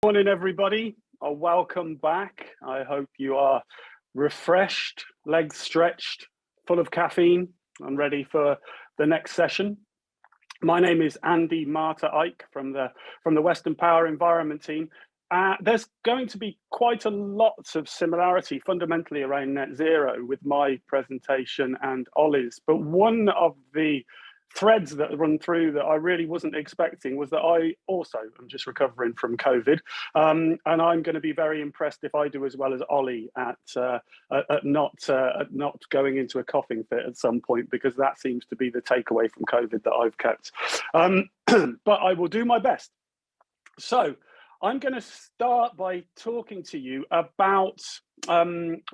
Morning, everybody. Welcome back. I hope you are refreshed, legs stretched, full of caffeine, and ready for the next session. My name is Andy Marta Ike from the Western Power Environment team. There's going to be quite a lot of similarity fundamentally around net zero with my presentation and Ollie's, but one of the threads that run through that I really wasn't expecting was that I also am just recovering from COVID, and I'm going to be very impressed if I do as well as Ollie at not going into a coughing fit at some point, because that seems to be the takeaway from COVID that I've kept. But I will do my best. So I'm going to start by talking to you about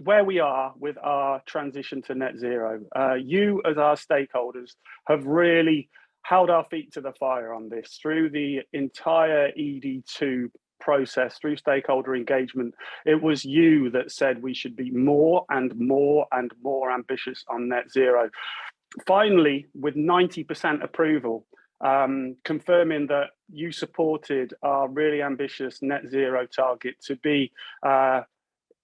where we are with our transition to net zero. You, as our stakeholders, have really held our feet to the fire on this through the entire ED2 process, through stakeholder engagement. It was you that said we should be more and more and more ambitious on net zero. Finally, with 90% approval, confirming that you supported our really ambitious net zero target to be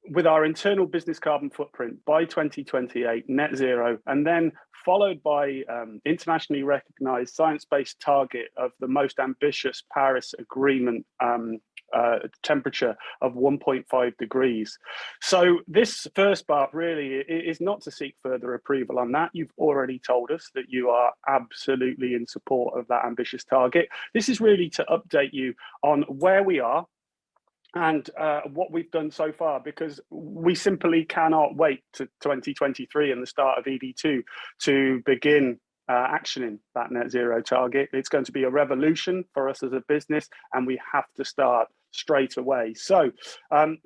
with our internal business carbon footprint by 2028, net zero, and then followed by internationally recognized science-based target of the most ambitious Paris Agreement temperature of 1.5 degrees. So this first part really is not to seek further approval on that. You've already told us that you are absolutely in support of that ambitious target. This is really to update you on where we are and what we've done so far, because we simply cannot wait to 2023 and the start of ED2 to begin actioning that net zero target. It's going to be a revolution for us as a business, and we have to start straight away. So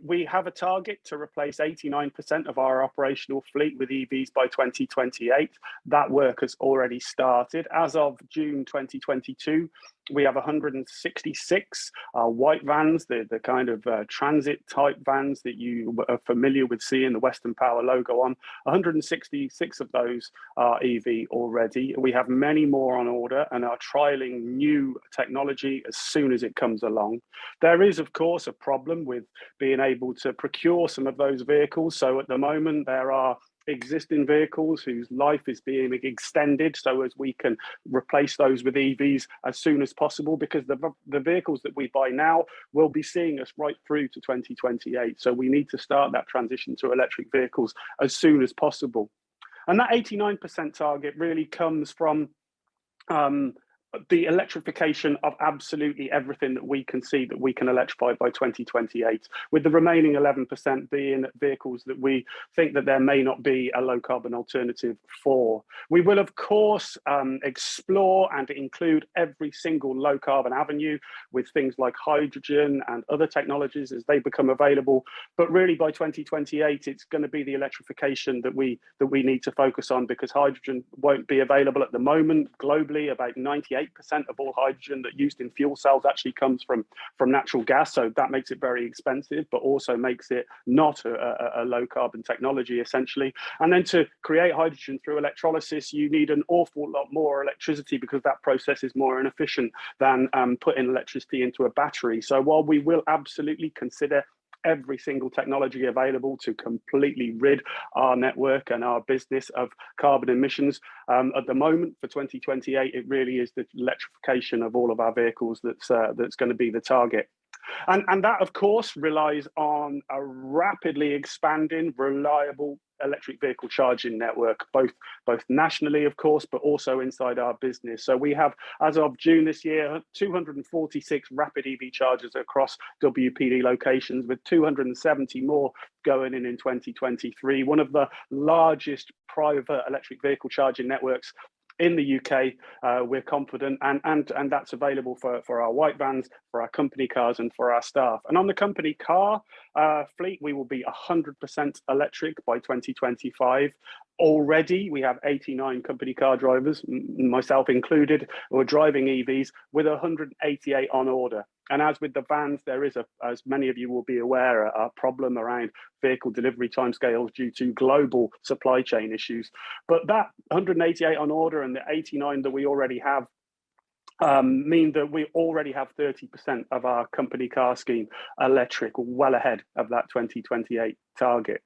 we have a target to replace 89% of our operational fleet with EVs by 2028. That work has already started. As of June 2022, we have 166 white vans, the kind of transit type vans that you are familiar with seeing the Western Power logo on. 166 of those are EV already. We have many more on order and are trialing new technology as soon as it comes along. There is, of course, a problem with being able to procure some of those vehicles. So at the moment, there are existing vehicles whose life is being extended so as we can replace those with EVs as soon as possible, because the vehicles that we buy now will be seeing us right through to 2028. So we need to start that transition to electric vehicles as soon as possible. And that 89% target really comes from the electrification of absolutely everything that we can see that we can electrify by 2028, with the remaining 11% being vehicles that we think that there may not be a low carbon alternative for. We will, of course, explore and include every single low carbon avenue with things like hydrogen and other technologies as they become available. But really by 2028, it's going to be the electrification that we need to focus on, because hydrogen won't be available at the moment globally. About 98% of all hydrogen that used in fuel cells actually comes from natural gas. So that makes it very expensive, but also makes it not a low carbon technology, essentially. And then to create hydrogen through electrolysis, you need an awful lot more electricity, because that process is more inefficient than putting electricity into a battery. So while we will absolutely consider every single technology available to completely rid our network and our business of carbon emissions, at the moment for 2028, it really is the electrification of all of our vehicles that's going to be the target. And that, of course, relies on a rapidly expanding, reliable electric vehicle charging network, both nationally, of course, but also inside our business. So we have, as of June this year, 246 rapid EV chargers across WPD locations, with 270 more going in 2023. One of the largest private electric vehicle charging networks in the UK, we're confident, and that's available for our white vans, for our company cars, and for our staff. And on the company car fleet, we will be 100% electric by 2025. Already, we have 89 company car drivers, myself included, who are driving EVs, with 188 on order. And as with the vans, there is, as many of you will be aware, a problem around vehicle delivery timescales due to global supply chain issues. But that 188 on order and the 89 that we already have mean that we already have 30% of our company car scheme electric, well ahead of that 2028 target.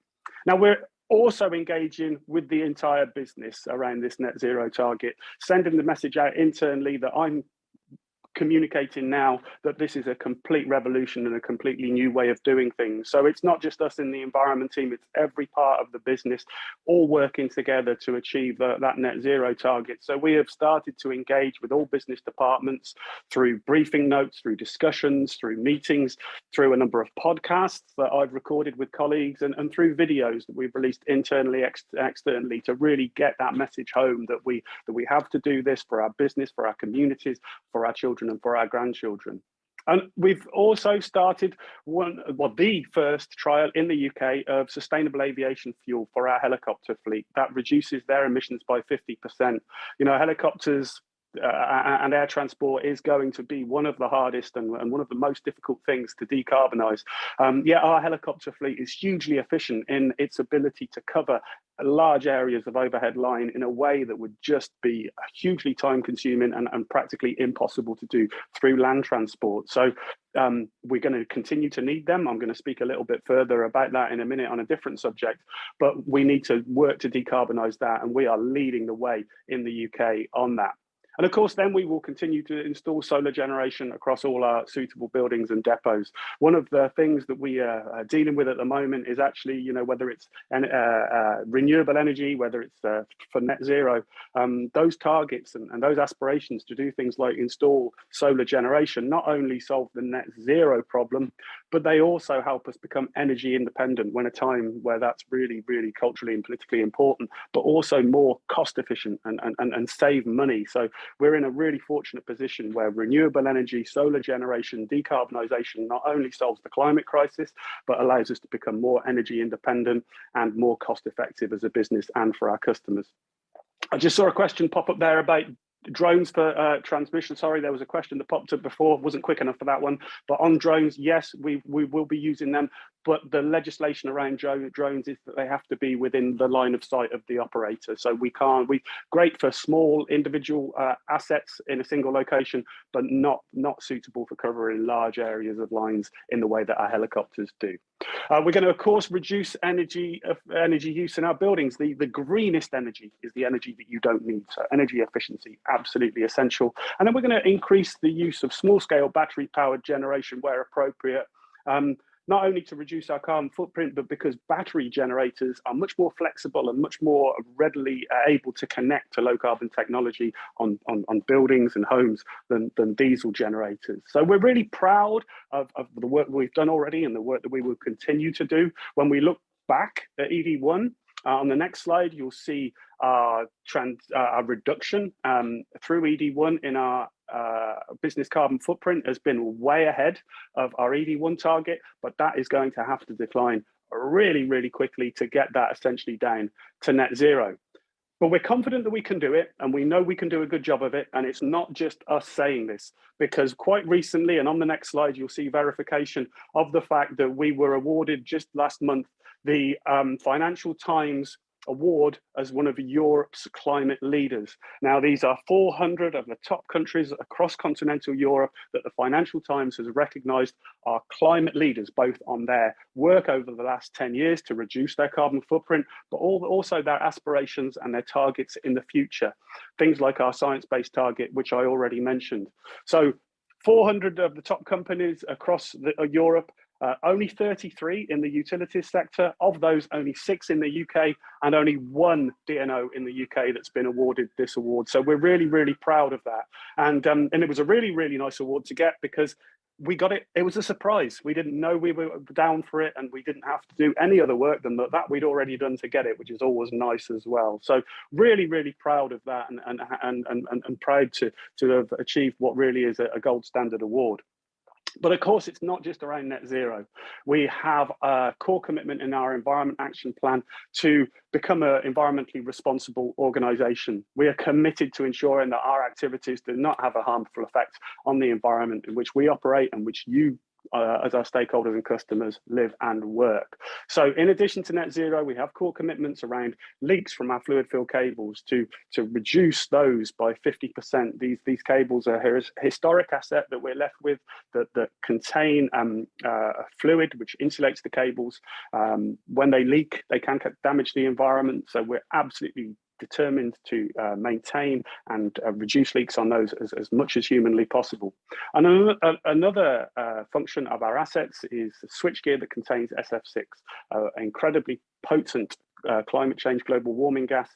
Now, we're also engaging with the entire business around this net zero target, sending the message out internally that I'm communicating now that this is a complete revolution and a completely new way of doing things. So it's not just us in the environment team, it's every part of the business all working together to achieve that net zero target. So we have started to engage with all business departments through briefing notes, through discussions, through meetings, through a number of podcasts that I've recorded with colleagues, and through videos that we've released internally, externally, to really get that message home that we have to do this for our business, for our communities, for our children and for our grandchildren. And we've also started the first trial in the UK of sustainable aviation fuel for our helicopter fleet that reduces their emissions by 50%. You know, helicopters and air transport is going to be one of the hardest and one of the most difficult things to decarbonise. Yet our helicopter fleet is hugely efficient in its ability to cover large areas of overhead line in a way that would just be hugely time consuming and practically impossible to do through land transport. So we're going to continue to need them. I'm going to speak a little bit further about that in a minute on a different subject, but we need to work to decarbonise that, and we are leading the way in the UK on that. And of course, then we will continue to install solar generation across all our suitable buildings and depots. One of the things that we are dealing with at the moment is actually, you know, whether it's renewable energy, whether it's for net zero, those targets and those aspirations to do things like install solar generation not only solve the net zero problem, but they also help us become energy independent when a time where that's really, really culturally and politically important, but also more cost efficient and save money. So we're in a really fortunate position where renewable energy, solar generation, decarbonisation not only solves the climate crisis, but allows us to become more energy independent and more cost effective as a business and for our customers. I just saw a question pop up there about drones for transmission. Sorry, there was a question that popped up before, wasn't quick enough for that one. But on drones, yes, we will be using them, but the legislation around drones is that they have to be within the line of sight of the operator. So great for small individual assets in a single location, but not suitable for covering large areas of lines in the way that our helicopters do. We're going to, of course, reduce energy use in our buildings. The greenest energy is the energy that you don't need. So energy efficiency, absolutely essential. And then we're going to increase the use of small-scale battery-powered generation where appropriate. Not only to reduce our carbon footprint, but because battery generators are much more flexible and much more readily able to connect to low carbon technology on buildings and homes than diesel generators. So we're really proud of the work we've done already and the work that we will continue to do. When we look back at ED1, on the next slide, you'll see our reduction through ED1 in our business carbon footprint has been way ahead of our ED1 target, but that is going to have to decline really, really quickly to get that essentially down to net zero. But we're confident that we can do it, and we know we can do a good job of it. And it's not just us saying this, because quite recently, and on the next slide, you'll see verification of the fact that we were awarded just last month the Financial Times award as one of Europe's climate leaders. Now, these are 400 of the top countries across continental Europe that the Financial Times has recognized are climate leaders, both on their work over the last 10 years to reduce their carbon footprint, but also their aspirations and their targets in the future. Things like our science-based target, which I already mentioned. So 400 of the top companies across Europe, only 33 in the utilities sector. Of those, only 6 in the UK, and only 1 DNO in the UK that's been awarded this award. So we're really, really proud of that. And it was a really, really nice award to get because we got it. It was a surprise. We didn't know we were down for it, and we didn't have to do any other work than that we'd already done to get it, which is always nice as well. So really, really proud of that, and proud to have achieved what really is a gold standard award. But of course, it's not just around net zero. We have a core commitment in our Environment Action Plan to become an environmentally responsible organisation. We are committed to ensuring that our activities do not have a harmful effect on the environment in which we operate and which you as our stakeholders and customers live and work. So in addition to net zero, we have core commitments around leaks from our fluid filled cables to reduce those by 50%. These cables are a historic asset that we're left with that contain fluid which insulates the cables. When they leak, they can damage the environment. So we're absolutely determined to maintain and reduce leaks on those as much as humanly possible. And another function of our assets is the switchgear that contains SF6, incredibly potent climate change, global warming gas.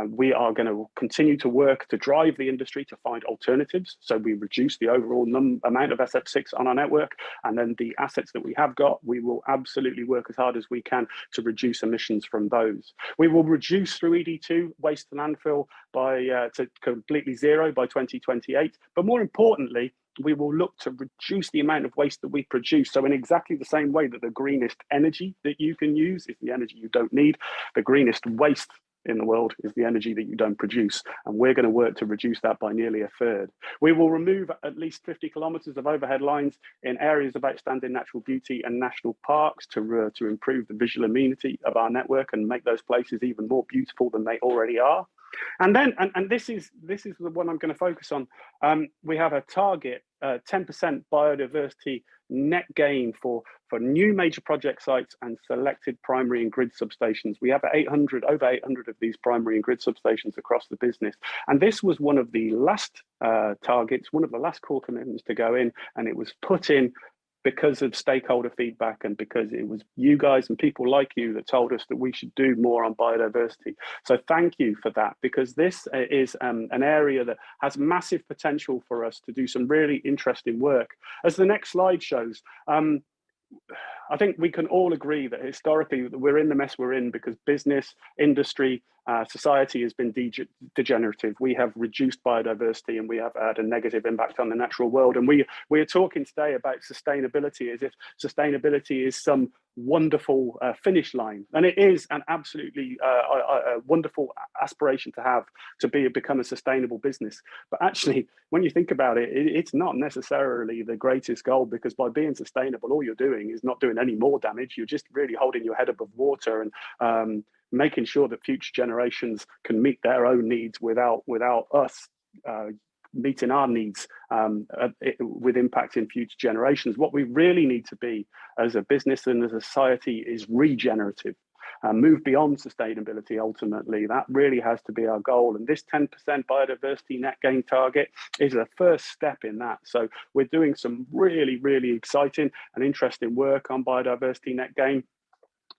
We are going to continue to work to drive the industry to find alternatives, so we reduce the overall amount of SF6 on our network, and then the assets that we have got, we will absolutely work as hard as we can to reduce emissions from those. We will reduce through ED2 waste to landfill to completely zero by 2028, but more importantly, we will look to reduce the amount of waste that we produce. So in exactly the same way that the greenest energy that you can use is the energy you don't need, the greenest waste in the world is the energy that you don't produce. And we're going to work to reduce that by nearly a third. We will remove at least 50 kilometers of overhead lines in areas of outstanding natural beauty and national parks to improve the visual amenity of our network and make those places even more beautiful than they already are. And then, and this is the one I'm going to focus on. We have a target, 10% biodiversity net gain for new major project sites and selected primary and grid substations. We have over 800 of these primary and grid substations across the business. And this was one of the last targets, one of the last core commitments to go in, and it was put in because of stakeholder feedback and because it was you guys and people like you that told us that we should do more on biodiversity. So thank you for that, because this is an area that has massive potential for us to do some really interesting work. As the next slide shows, I think we can all agree that historically we're in the mess we're in because business, industry, society has been degenerative. We have reduced biodiversity and we have had a negative impact on the natural world. And we are talking today about sustainability as if sustainability is some wonderful finish line. And it is an absolutely wonderful aspiration to have, to become a sustainable business. But actually, when you think about it, it's not necessarily the greatest goal, because by being sustainable, all you're doing is not doing any more damage. You're just really holding your head above water and making sure that future generations can meet their own needs without us meeting our needs with impacting future generations. What we really need to be as a business and as a society is regenerative. Move beyond sustainability. Ultimately, that really has to be our goal. And this 10% biodiversity net gain target is a first step in that. So we're doing some really, really exciting and interesting work on biodiversity net gain,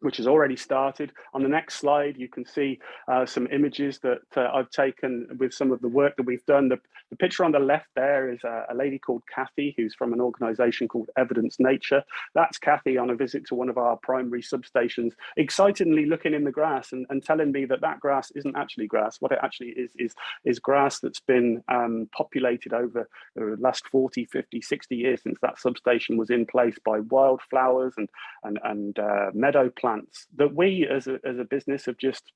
which has already started. On the next slide, you can see some images that I've taken with some of the work that we've done. The picture on the left there is a lady called Kathy, who's from an organization called Evidence Nature. That's Kathy on a visit to one of our primary substations, excitedly looking in the grass and telling me that grass isn't actually grass. What it actually is grass that's been populated over the last 40, 50, 60 years since that substation was in place by wildflowers and meadow plants that we as a business have just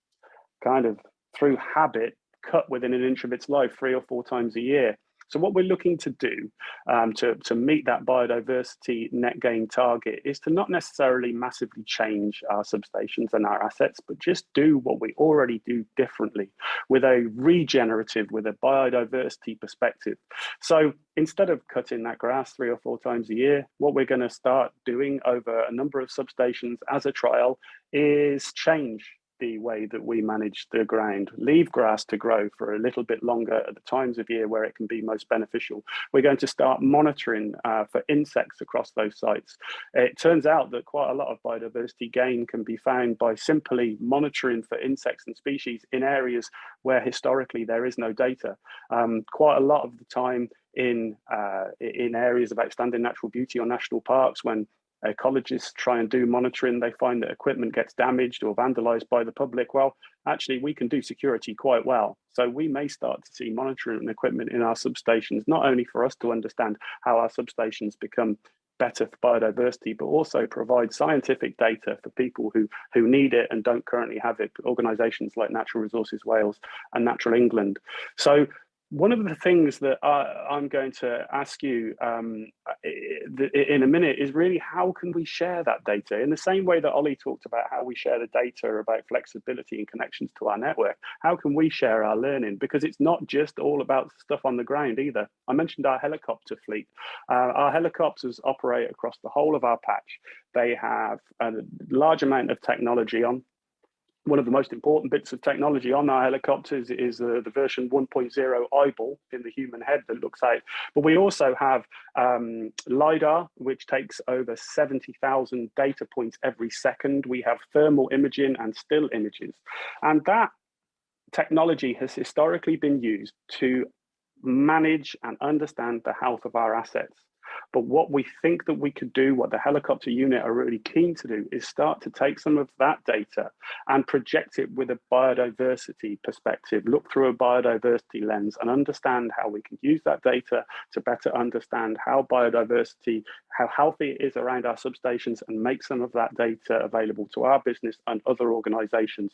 kind of through habit cut within an inch of its life 3 or 4 times a year. So what we're looking to do to meet that biodiversity net gain target is to not necessarily massively change our substations and our assets, but just do what we already do differently with a regenerative, with a biodiversity perspective. So instead of cutting that grass 3 or 4 times a year, what we're going to start doing over a number of substations as a trial is change the way that we manage the ground, leave grass to grow for a little bit longer at the times of year where it can be most beneficial. We're going to start monitoring for insects across those sites. It turns out that quite a lot of biodiversity gain can be found by simply monitoring for insects and species in areas where historically there is no data. Quite a lot of the time in areas of outstanding natural beauty or national parks, when ecologists try and do monitoring, they find that equipment gets damaged or vandalized by the public. Well, actually, we can do security quite well. So we may start to see monitoring equipment in our substations, not only for us to understand how our substations become better for biodiversity, but also provide scientific data for people who need it and don't currently have it, organisations like Natural Resources Wales and Natural England. So One of the things that I'm going to ask you in a minute is really how can we share that data in the same way that Ollie talked about how we share the data about flexibility and connections to our network. How can we share our learning? Because it's not just all about stuff on the ground either. I mentioned our helicopter fleet. Our helicopters operate across the whole of our patch. They have a large amount of technology on. One of the most important bits of technology on our helicopters is the version 1.0 eyeball in the human head that looks out. But we also have LiDAR, which takes over 70,000 data points every second. We have thermal imaging and still images. And that technology has historically been used to manage and understand the health of our assets. But what we think that we could do, what the helicopter unit are really keen to do, is start to take some of that data and project it with a biodiversity perspective, look through a biodiversity lens and understand how we can use that data to better understand how biodiversity, how healthy it is around our substations, and make some of that data available to our business and other organizations.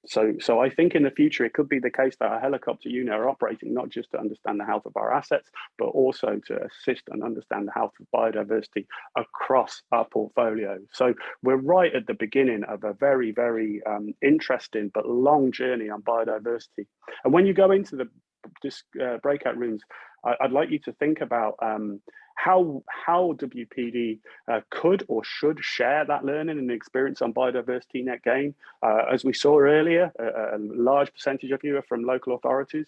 So I think in the future, it could be the case that our helicopter unit are operating not just to understand the health of our assets, but also to assist and understand the health of biodiversity across our portfolio. So we're right at the beginning of a very, very interesting but long journey on biodiversity. And when you go into the breakout rooms, I'd like you to think about how WPD could or should share that learning and experience on biodiversity net gain. As we saw earlier, a large percentage of you are from local authorities.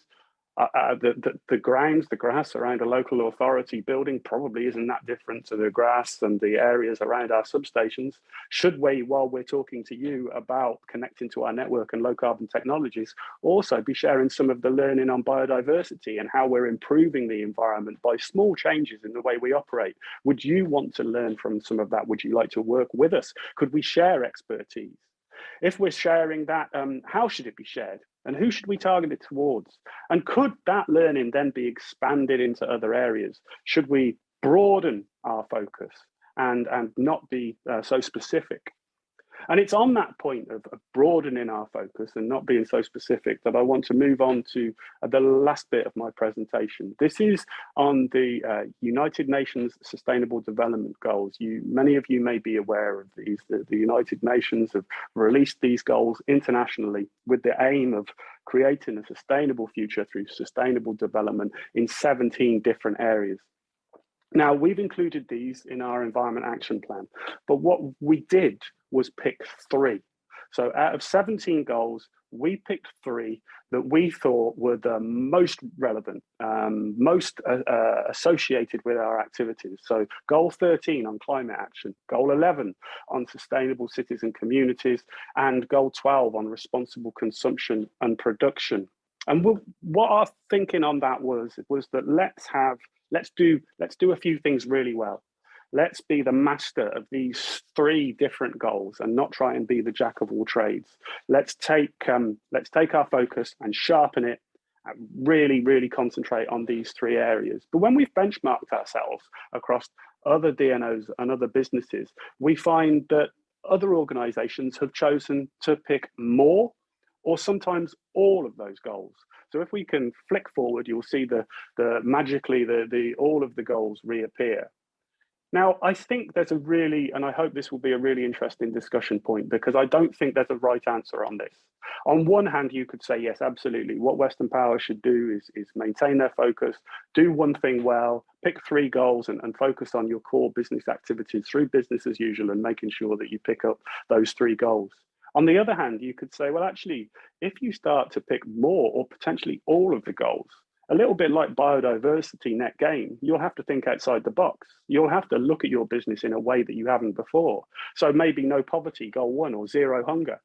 The grounds, the grass around a local authority building probably isn't that different to the grass and the areas around our substations. Should we, while we're talking to you about connecting to our network and low carbon technologies, also be sharing some of the learning on biodiversity and how we're improving the environment by small changes in the way we operate? Would you want to learn from some of that? Would you like to work with us? Could we share expertise? If we're sharing that, how should it be shared? And who should we target it towards? And could that learning then be expanded into other areas? Should we broaden our focus and not be so specific? And it's on that point of broadening our focus and not being so specific that I want to move on to the last bit of my presentation. This is on the United Nations Sustainable Development Goals. Many of you may be aware of these. The United Nations have released these goals internationally with the aim of creating a sustainable future through sustainable development in 17 different areas. Now, we've included these in our Environment Action Plan, but what we did was pick 3. So out of 17 goals, we picked 3 that we thought were the most relevant, most associated with our activities. So goal 13 on climate action, goal 11 on sustainable cities and communities, and goal 12 on responsible consumption and production. And what our thinking on that was that let's do a few things really well. Let's be the master of these 3 different goals and not try and be the jack of all trades. Let's take our focus and sharpen it and really concentrate on these 3 areas. But when we've benchmarked ourselves across other DNOs and other businesses, we find that other organizations have chosen to pick more or sometimes all of those goals. So if we can flick forward, you'll see magically all of the goals reappear. Now, I think there's and I hope this will be a really interesting discussion point, because I don't think there's a right answer on this. On one hand, you could say, yes, absolutely. What Western Power should do is maintain their focus, do one thing well, pick 3 goals and focus on your core business activities through business as usual and making sure that you pick up those 3 goals. On the other hand, you could say, well, actually, if you start to pick more or potentially all of the goals, a little bit like biodiversity net gain, you'll have to think outside the box. You'll have to look at your business in a way that you haven't before. So maybe no poverty, goal 1, or zero hunger.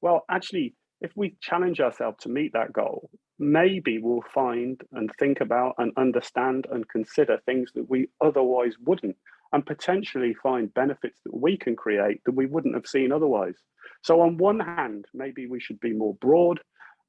Well, actually, if we challenge ourselves to meet that goal, maybe we'll find and think about and understand and consider things that we otherwise wouldn't, and potentially find benefits that we can create that we wouldn't have seen otherwise. So on one hand, maybe we should be more broad,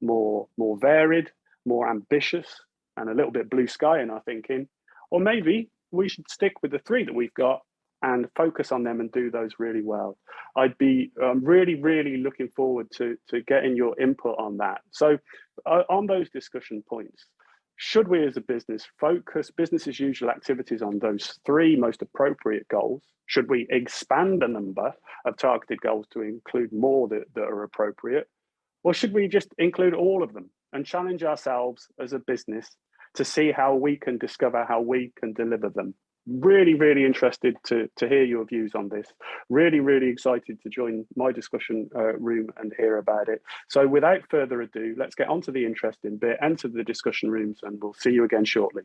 more varied, more ambitious, and a little bit blue sky in our thinking. Or maybe we should stick with the 3 that we've got and focus on them and do those really well. I'd be really looking forward to getting your input on that. So on those discussion points, Should we as a business focus business as usual activities on those three most appropriate goals? Should we expand the number of targeted goals to include more that are appropriate? Or should we just include all of them and challenge ourselves as a business to see how we can discover how we can deliver them? Really, really interested to hear your views on this. Really, really excited to join my discussion room and hear about it. So without further ado, let's get on to the interesting bit, enter the discussion rooms, and we'll see you again shortly.